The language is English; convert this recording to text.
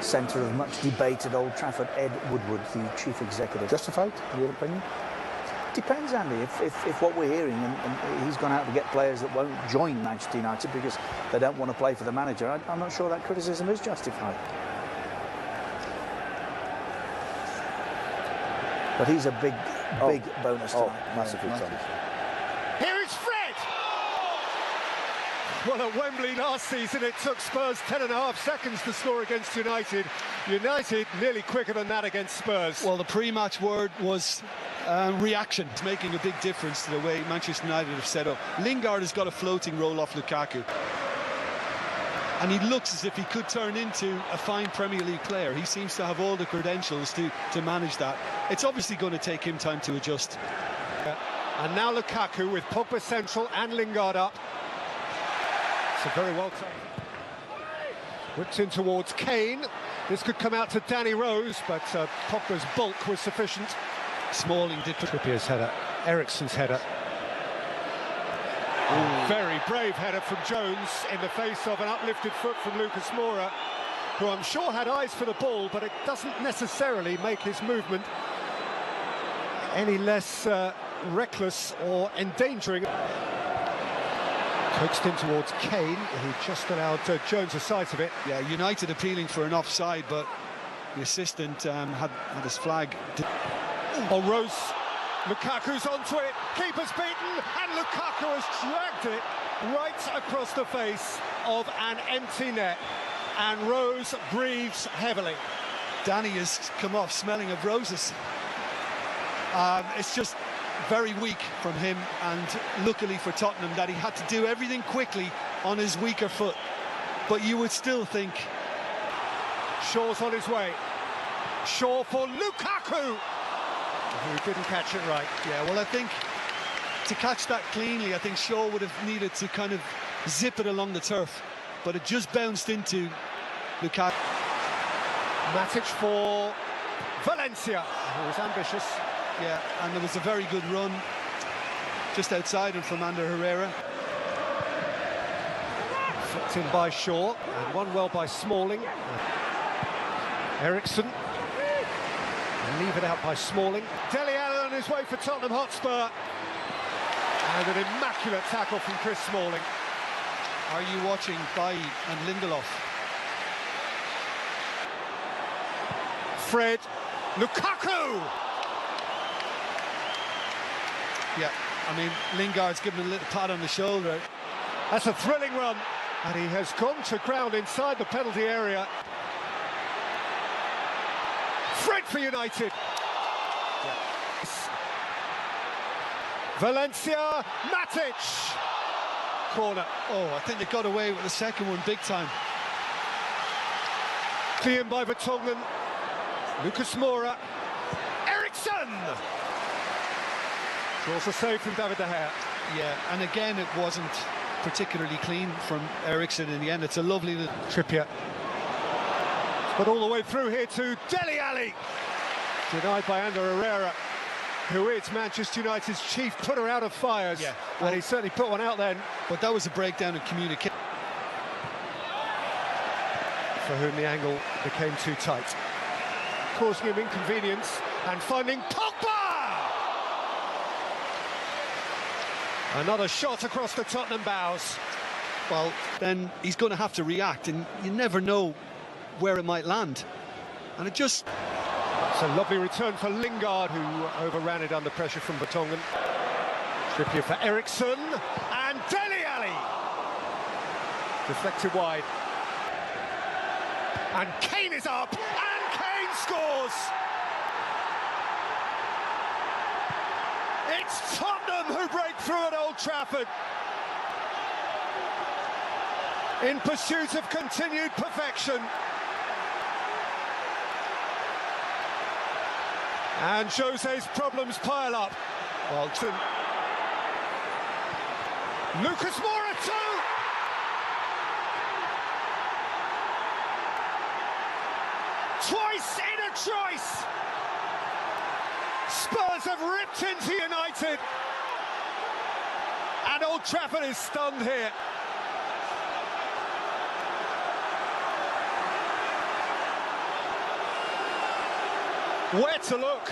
centre of much debate at Old Trafford, Ed Woodward, the chief executive. Justified, in your opinion? Depends, Andy, if what we're hearing, and he's gone out to get players that won't join Manchester United because they don't want to play for the manager, I'm not sure that criticism is justified. But he's a big bonus tonight. Massively. Here is Fred! Well, at Wembley last season, it took Spurs 10.5 seconds to score against United. United nearly quicker than that against Spurs. Well, the pre-match word was reaction. It's making a big difference to the way Manchester United have set up. Lingard has got a floating roll off Lukaku. And he looks as if he could turn into a fine Premier League player. He seems to have all the credentials to manage that. It's obviously going to take him time to adjust. And now Lukaku with Pogba central and Lingard up. So very well taken. Whipped in towards Kane. This could come out to Danny Rose, but Pogba's bulk was sufficient. Smalling did. Trippier's header, Eriksen's header. Very brave header from Jones in the face of an uplifted foot from Lucas Moura, who I'm sure had eyes for the ball, but it doesn't necessarily make his movement any less reckless or endangering. Coaxed in towards Kane, he just allowed Jones a sight of it. Yeah, United appealing for an offside, but the assistant had his flag. Oh, Rose, Lukaku's onto it, keeper's beaten, and Lukaku has dragged it right across the face of an empty net, and Rose breathes heavily. Danny has come off smelling of roses. It's just very weak from him, and luckily for Tottenham that he had to do everything quickly on his weaker foot. But you would still think... Shaw's on his way. Shaw for Lukaku, who didn't catch it right. Yeah, well, I think to catch that cleanly, I think Shaw would have needed to kind of zip it along the turf, but it just bounced into Lukaku. Matic for Valencia, who was ambitious. Yeah, and there was a very good run just outside him from Ander Herrera. Flicked in by Shaw, and one well by Smalling. Eriksen. Leave it out by Smalling. Dele Alli on his way for Tottenham Hotspur. And an immaculate tackle from Chris Smalling. Are you watching Bailly and Lindelof? Fred. Lukaku! Yeah, I mean, Lingard's given a little pat on the shoulder. That's a thrilling run. And he has gone to ground inside the penalty area. Fred for United. Yeah. Valencia, Matic. Corner. Oh, I think they got away with the second one big time. Clean by Vertonghen. Lucas Moura. Eriksen. Draws a save from David De Gea. Yeah, and again, it wasn't particularly clean from Eriksen in the end. It's a lovely little... Trippier. But all the way through here to Dele Alli. Denied by Ander Herrera, who is Manchester United's chief putter out of fires. Yeah, well, and he certainly put one out then. But that was a breakdown in communication. For whom the angle became too tight. Causing him inconvenience and finding Pogba! Another shot across the Tottenham bows. Well, then he's going to have to react, and you never know where it might land. And it just... It's a lovely return for Lingard, who overran it under pressure from Vertonghen. Trippier for Eriksen, and Dele Alli! Deflected wide. And Kane is up, and Kane scores! It's Tottenham who break through at Old Trafford. In pursuit of continued perfection. And Jose's problems pile up. Walton. Lucas Moura too! Twice in a choice! Spurs have ripped into United. And Old Trafford is stunned here. Where to look?